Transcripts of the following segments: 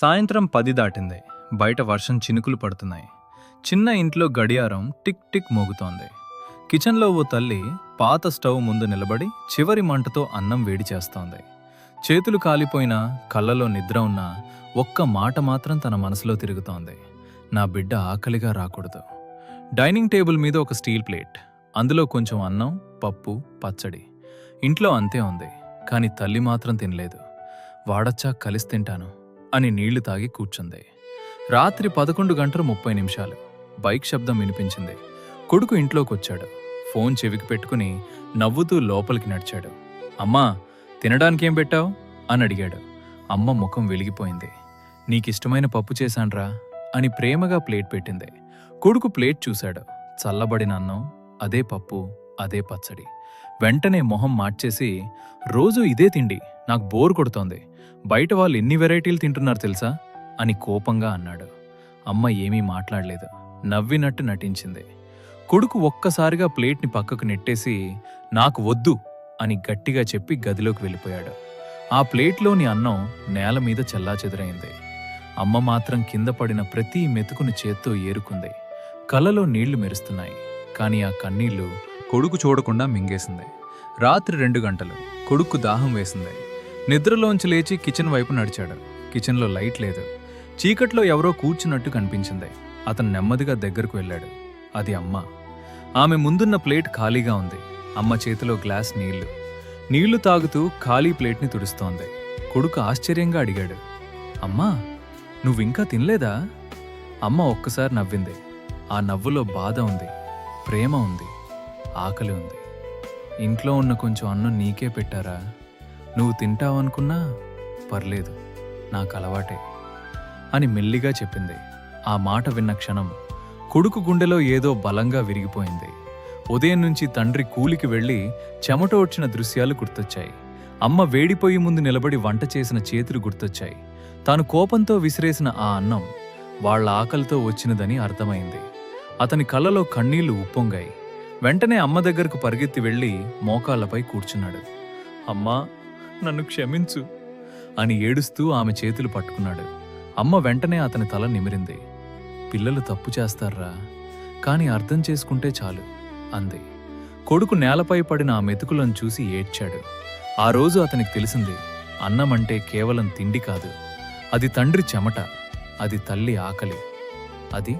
సాయంత్రం 10 దాటింది. బయట వర్షం చినుకులు పడుతున్నాయి. చిన్న ఇంట్లో గడియారం టిక్ టిక్ మోగుతోంది. కిచెన్లో ఓ తల్లి పాత స్టవ్ ముందు నిలబడి చివరి మంటతో అన్నం వేడి చేస్తోంది. చేతులు కాలిపోయినా, కళ్ళలో నిద్ర ఉన్నా ఒక్క మాట మాత్రం తన మనసులో తిరుగుతోంది. నా బిడ్డ ఆకలిగా రాకూడదు. డైనింగ్ టేబుల్ మీద ఒక స్టీల్ ప్లేట్, అందులో కొంచెం అన్నం, పప్పు, పచ్చడి. ఇంట్లో అంతే ఉంది, కాని తల్లి మాత్రం తినలేదు. వాడచ్చా కలిసి తింటాను అని నీళ్లు తాగి కూర్చుంది. రాత్రి 11:30 బైక్ శబ్దం వినిపించింది. కొడుకు ఇంట్లోకొచ్చాడు. ఫోన్ చెవికి పెట్టుకుని నవ్వుతూ లోపలికి నడిచాడు. అమ్మా, తినడానికేం పెట్టావు అని అడిగాడు. అమ్మ ముఖం వెలిగిపోయింది. నీకిష్టమైన పప్పు చేశాన్రా అని ప్రేమగా ప్లేట్ పెట్టింది. కొడుకు ప్లేట్ చూశాడు. చల్లబడిన అన్నం, అదే పప్పు, అదే పచ్చడి. వెంటనే మొహం మార్చేసి, రోజూ ఇదే తిండి, నాకు బోర్ కొడుతోంది. బయట వాళ్ళు ఎన్ని వెరైటీలు తింటున్నారు తెలుసా అని కోపంగా అన్నాడు. అమ్మ ఏమీ మాట్లాడలేదు, నవ్వినట్టు నటించింది. కొడుకు ఒక్కసారిగా ప్లేట్ని పక్కకు నెట్టేసి, నాకు వద్దు అని గట్టిగా చెప్పి గదిలోకి వెళ్ళిపోయాడు. ఆ ప్లేట్లోని అన్నం నేల మీద చెల్లాచెదురైంది. అమ్మ మాత్రం కింద పడిన ప్రతి మెతుకుని చేత్తో ఏరుకుంది. కళ్ళలో నీళ్లు మెరుస్తున్నాయి, కాని ఆ కన్నీళ్లు కొడుకు చూడకుండా మింగేసింది. రాత్రి 2 గంటలు. కొడుకు దాహం వేసింది. నిద్రలోంచి లేచి కిచెన్ వైపు నడిచాడు. కిచెన్లో లైట్ లేదు. చీకట్లో ఎవరో కూర్చున్నట్టు కనిపించింది. అతను నెమ్మదిగా దగ్గరకు వెళ్ళాడు. అది అమ్మ. ఆమె ముందున్న ప్లేట్ ఖాళీగా ఉంది. అమ్మ చేతిలో గ్లాస్ నీళ్లు. నీళ్లు తాగుతూ ఖాళీ ప్లేట్ని తుడుస్తోంది. కొడుకు ఆశ్చర్యంగా అడిగాడు, అమ్మా, నువ్వింకా తినలేదా? అమ్మ ఒక్కసారి నవ్వింది. ఆ నవ్వులో బాధ ఉంది, ప్రేమ ఉంది, ఆకలి ఉంది. ఇంట్లో ఉన్న కొంచెం అన్నం నీకే పెట్టారా? నువ్వు తింటావనుకున్నా పర్లేదు, నాకు అలవాటే అని మెల్లిగా చెప్పింది. ఆ మాట విన్న క్షణం కొడుకు గుండెలో ఏదో బలంగా విరిగిపోయింది. ఉదయం నుంచి తండ్రి కూలికి వెళ్లి చెమట వచ్చిన దృశ్యాలు గుర్తొచ్చాయి. అమ్మ వేడిపోయి ముందు నిలబడి వంట చేసిన చేతులు గుర్తొచ్చాయి. తాను కోపంతో విసిరేసిన ఆ అన్నం వాళ్ల ఆకలితో వచ్చినదని అర్థమైంది. అతని కళ్ళలో కన్నీళ్లు ఉప్పొంగాయి. వెంటనే అమ్మ దగ్గరకు పరిగెత్తి వెళ్లి మోకాళ్లపై కూర్చున్నాడు. అమ్మా, నన్ను క్షమించు అని ఏడుస్తూ ఆమె చేతులు పట్టుకున్నాడు. అమ్మ వెంటనే అతని తల నిమిరింది. పిల్లలు తప్పు చేస్తారా, కాని అర్థం చేసుకుంటే చాలు అంది. కొడుకు నేలపై పడిన ఆ మెతుకులను చూసి ఏడ్చాడు. ఆ రోజు అతనికి తెలిసింది, అన్నమంటే కేవలం తిండి కాదు, అది తండ్రి చెమట, అది తల్లి ఆకలి, అది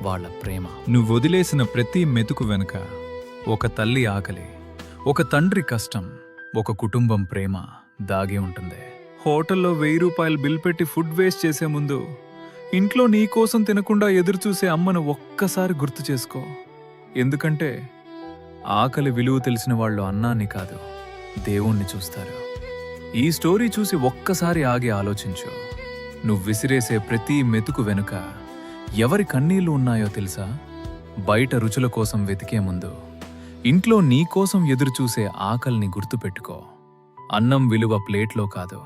వాళ్ళ ప్రేమ. నువ్వు వదిలేసిన ప్రతి మెతుకు వెనుక ఒక తల్లి ఆకలి, ఒక తండ్రి కష్టం, ఒక కుటుంబం ప్రేమ దాగి ఉంటుంది. హోటల్లో 1000 రూపాయలు బిల్ పెట్టి ఫుడ్ వేస్ట్ చేసే ముందు ఇంట్లో నీకోసం తినకుండా ఎదురుచూసే అమ్మను ఒక్కసారి గుర్తు చేసుకో. ఎందుకంటే ఆకలి విలువ తెలిసిన వాళ్ళు అన్నాన్ని కాదు, దేవుణ్ణి చూస్తారు. ఈ స్టోరీ చూసి ఒక్కసారి ఆగి ఆలోచించు. నువ్వు విసిరేసే ప్రతి మెతుకు వెనుక ఎవరి కన్నీళ్లు ఉన్నాయో తెలుసా? బయట రుచుల కోసం వెతికే ముందు ఇంట్లో నీకోసం ఎదురుచూసే ఆకలిని గుర్తుపెట్టుకో. అన్నం విలువ ప్లేట్లో కాదు,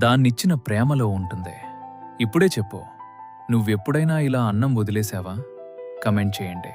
దాన్నిచ్చిన ప్రేమలో ఉంటుంది. ఇప్పుడే చెప్పు, నువ్వెప్పుడైనా ఇలా అన్నం వదిలేశావా? కమెంట్ చేయండి.